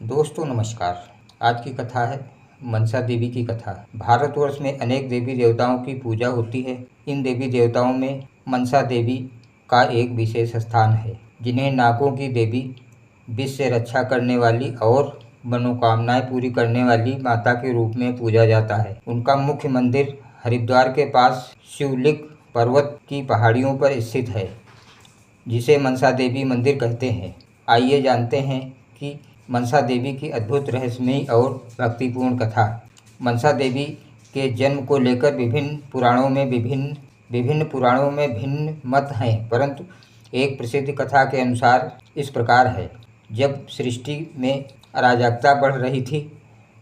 दोस्तों नमस्कार। आज की कथा है मनसा देवी की कथा। भारतवर्ष में अनेक देवी देवताओं की पूजा होती है। इन देवी देवताओं में मनसा देवी का एक विशेष स्थान है, जिन्हें नागों की देवी, विष से रक्षा करने वाली और मनोकामनाएं पूरी करने वाली माता के रूप में पूजा जाता है। उनका मुख्य मंदिर हरिद्वार के पास शिवलिक पर्वत की पहाड़ियों पर स्थित है, जिसे मनसा देवी मंदिर कहते हैं। आइए जानते हैं कि मनसा देवी की अद्भुत रहस्यमयी और भक्तिपूर्ण कथा। मनसा देवी के जन्म को लेकर विभिन्न पुराणों में भिन्न मत हैं, परंतु एक प्रसिद्ध कथा के अनुसार इस प्रकार है। जब सृष्टि में अराजकता बढ़ रही थी,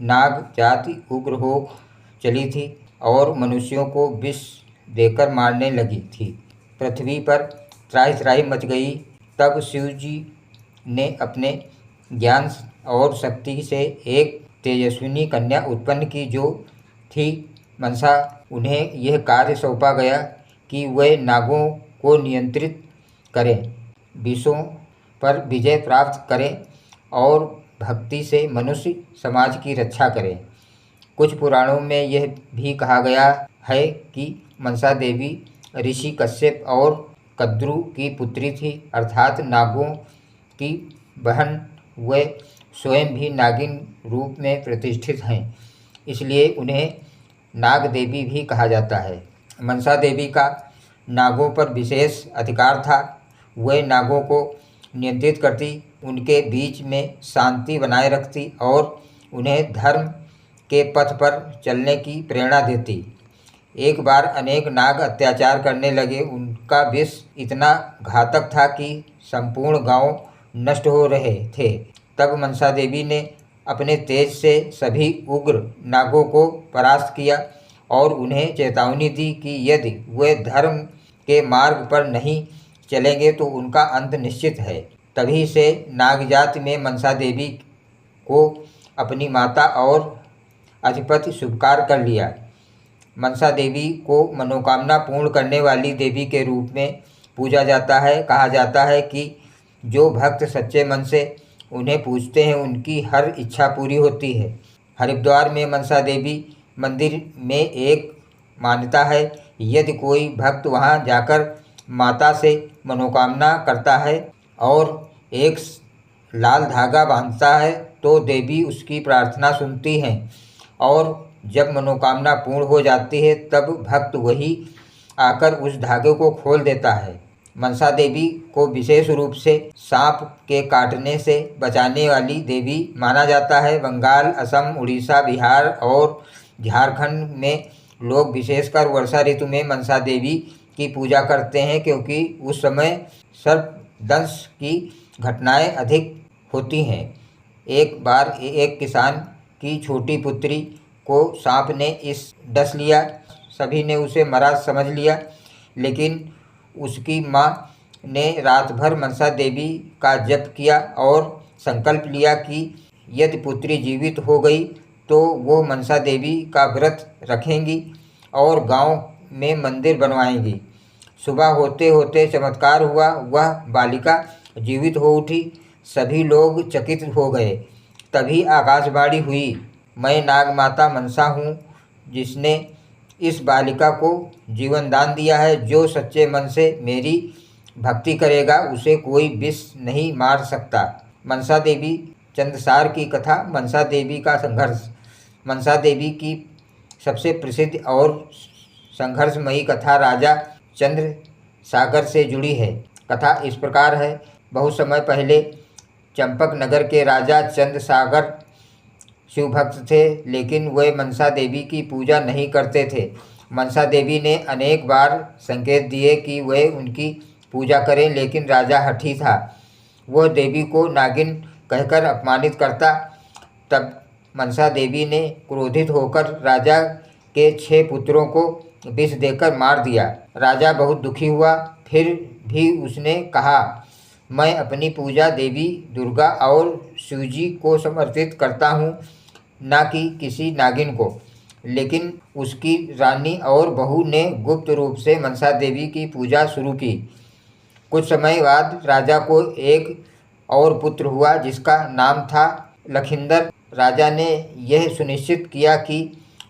नाग जाति उग्र हो चली थी और मनुष्यों को विष देकर मारने लगी थी। पृथ्वी पर त्राहि मच गई। तब शिव जी ने अपने ज्ञान और शक्ति से एक तेजस्विनी कन्या उत्पन्न की, जो थी मनसा। उन्हें यह कार्य सौंपा गया कि वे नागों को नियंत्रित करें, विषों पर विजय प्राप्त करें और भक्ति से मनुष्य समाज की रक्षा करें। कुछ पुराणों में यह भी कहा गया है कि मनसा देवी ऋषि कश्यप और कद्रु की पुत्री थी, अर्थात नागों की बहन। वे स्वयं भी नागिन रूप में प्रतिष्ठित हैं, इसलिए उन्हें नाग देवी भी कहा जाता है। मनसा देवी का नागों पर विशेष अधिकार था। वे नागों को नियंत्रित करती, उनके बीच में शांति बनाए रखती और उन्हें धर्म के पथ पर चलने की प्रेरणा देती। एक बार अनेक नाग अत्याचार करने लगे। उनका विष इतना घातक था कि संपूर्ण गांव नष्ट हो रहे थे। तब मनसा देवी ने अपने तेज से सभी उग्र नागों को परास्त किया और उन्हें चेतावनी दी कि यदि वे धर्म के मार्ग पर नहीं चलेंगे तो उनका अंत निश्चित है। तभी से नागजाति में मनसा देवी को अपनी माता और अधिपति स्वीकार कर लिया। मनसा देवी को मनोकामना पूर्ण करने वाली देवी के रूप में पूजा जाता है। कहा जाता है कि जो भक्त सच्चे मन से उन्हें पूजते हैं, उनकी हर इच्छा पूरी होती है। हरिद्वार में मनसा देवी मंदिर में एक मान्यता है। यदि कोई भक्त वहां जाकर माता से मनोकामना करता है और एक लाल धागा बांधता है, तो देवी उसकी प्रार्थना सुनती हैं और जब मनोकामना पूर्ण हो जाती है, तब भक्त वही आकर उस धागे को खोल देता है। मनसा देवी को विशेष रूप से सांप के काटने से बचाने वाली देवी माना जाता है। बंगाल, असम, उड़ीसा, बिहार और झारखंड में लोग विशेषकर वर्षा ऋतु में मनसा देवी की पूजा करते हैं, क्योंकि उस समय सर्पदंश की घटनाएं अधिक होती हैं। एक बार एक किसान की छोटी पुत्री को सांप ने इस डस लिया। सभी ने उसे मरा समझ लिया, लेकिन उसकी माँ ने रात भर मनसा देवी का जप किया और संकल्प लिया कि यदि पुत्री जीवित हो गई तो वो मनसा देवी का व्रत रखेंगी और गांव में मंदिर बनवाएंगी। सुबह होते होते चमत्कार हुआ, वह बालिका जीवित हो उठी। सभी लोग चकित हो गए। तभी आकाशवाणी हुई, मैं नाग माता मनसा हूँ, जिसने इस बालिका को जीवन दान दिया है। जो सच्चे मन से मेरी भक्ति करेगा, उसे कोई विष नहीं मार सकता। मनसा देवी चंद्रसार की कथा। मनसा देवी का संघर्ष। मनसा देवी की सबसे प्रसिद्ध और संघर्षमयी कथा राजा चंद्रसागर से जुड़ी है। कथा इस प्रकार है। बहुत समय पहले चंपक नगर के राजा चंद्रसागर शिव भक्त थे, लेकिन वे मनसा देवी की पूजा नहीं करते थे। मनसा देवी ने अनेक बार संकेत दिए कि वे उनकी पूजा करें, लेकिन राजा हठी था। वह देवी को नागिन कहकर अपमानित करता। तब मनसा देवी ने क्रोधित होकर राजा के 6 पुत्रों को विष देकर मार दिया। राजा बहुत दुखी हुआ। फिर भी उसने कहा, मैं अपनी पूजा देवी दुर्गा और शिवजी को समर्पित करता हूँ, ना कि किसी नागिन को। लेकिन उसकी रानी और बहू ने गुप्त रूप से मनसा देवी की पूजा शुरू की। कुछ समय बाद राजा को एक और पुत्र हुआ, जिसका नाम था लखिंदर राजा ने यह सुनिश्चित किया कि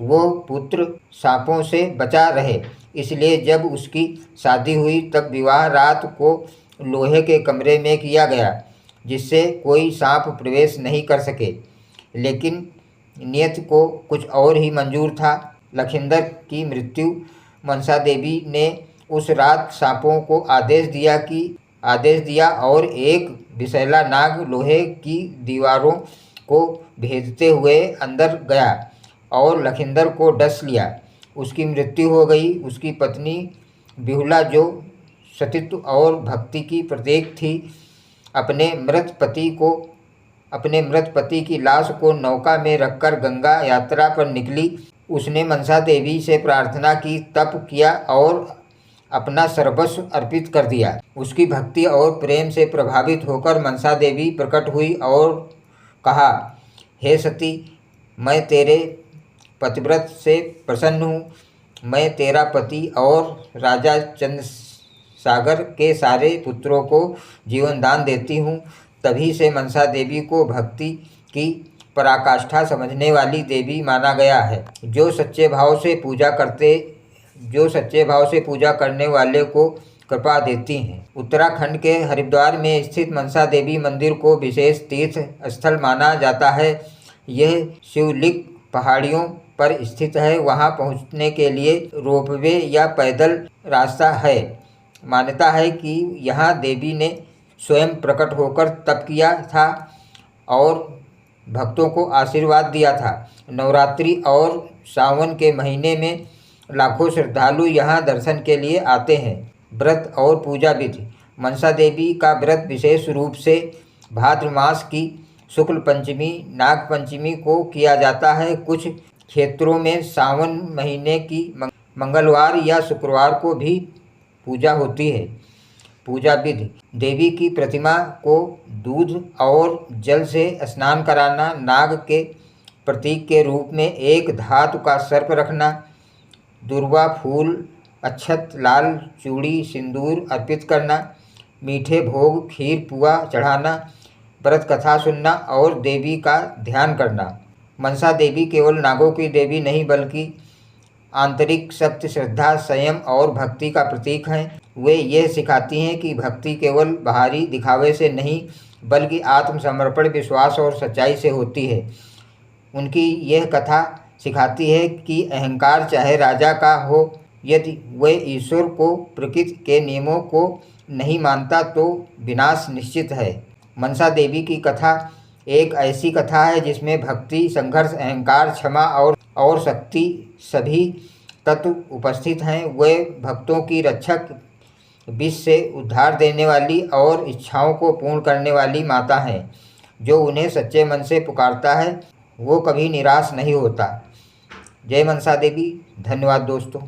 वो पुत्र सांपों से बचा रहे, इसलिए जब उसकी शादी हुई तब विवाह रात को लोहे के कमरे में किया गया, जिससे कोई सांप प्रवेश नहीं कर सके। लेकिन नियति को कुछ और ही मंजूर था। लखिंदर की मृत्यु मनसा देवी ने उस रात सांपों को आदेश दिया और एक विषैला नाग लोहे की दीवारों को भेदते हुए अंदर गया और लखिंदर को डस लिया। उसकी मृत्यु हो गई। उसकी पत्नी बिहुला, जो सतीत्व और भक्ति की प्रतीक थी, अपने मृत पति की लाश को नौका में रखकर गंगा यात्रा पर निकली। उसने मनसा देवी से प्रार्थना की, तप किया और अपना सर्वस्व अर्पित कर दिया। उसकी भक्ति और प्रेम से प्रभावित होकर मनसा देवी प्रकट हुई और कहा, हे सती, मैं तेरे पतिव्रत से प्रसन्न हूँ। मैं तेरा पति और राजा चंद्रसागर के सारे पुत्रों को जीवन दान देती हूँ। तभी से मनसा देवी को भक्ति की पराकाष्ठा समझने वाली देवी माना गया है, जो सच्चे भाव से पूजा करने वाले को कृपा देती हैं। उत्तराखंड के हरिद्वार में स्थित मनसा देवी मंदिर को विशेष तीर्थ स्थल माना जाता है। यह शिवलिंग पहाड़ियों पर स्थित है। वहां पहुंचने के लिए रोपवे या पैदल रास्ता है। मान्यता है कि यहाँ देवी ने स्वयं प्रकट होकर तप किया था और भक्तों को आशीर्वाद दिया था। नवरात्रि और सावन के महीने में लाखों श्रद्धालु यहाँ दर्शन के लिए आते हैं। व्रत और पूजा विधि। मनसा देवी का व्रत विशेष रूप से भाद्र मास की शुक्ल पंचमी नाग पंचमी को किया जाता है। कुछ क्षेत्रों में सावन महीने की मंगलवार या शुक्रवार को भी पूजा होती है। पूजा विधि। देवी की प्रतिमा को दूध और जल से स्नान कराना, नाग के प्रतीक के रूप में एक धातु का सर्प रखना, दुर्वा फूल, अक्षत, लाल चूड़ी, सिंदूर अर्पित करना, मीठे भोग खीर पुआ चढ़ाना, व्रत कथा सुनना और देवी का ध्यान करना। मनसा देवी केवल नागों की देवी नहीं बल्कि आंतरिक सत्य, श्रद्धा, संयम और भक्ति का प्रतीक हैं। वे यह सिखाती हैं कि भक्ति केवल बाहरी दिखावे से नहीं बल्कि आत्मसमर्पण, विश्वास और सच्चाई से होती है। उनकी यह कथा सिखाती है कि अहंकार चाहे राजा का हो, यदि वह ईश्वर को, प्रकृति के नियमों को नहीं मानता तो विनाश निश्चित है। मनसा देवी की कथा एक ऐसी कथा है जिसमें भक्ति, संघर्ष, अहंकार, क्षमा और शक्ति सभी तत्व उपस्थित हैं। वे भक्तों की रक्षक, विष से उद्धार देने वाली और इच्छाओं को पूर्ण करने वाली माता हैं। जो उन्हें सच्चे मन से पुकारता है वो कभी निराश नहीं होता। जय मनसा देवी। धन्यवाद दोस्तों।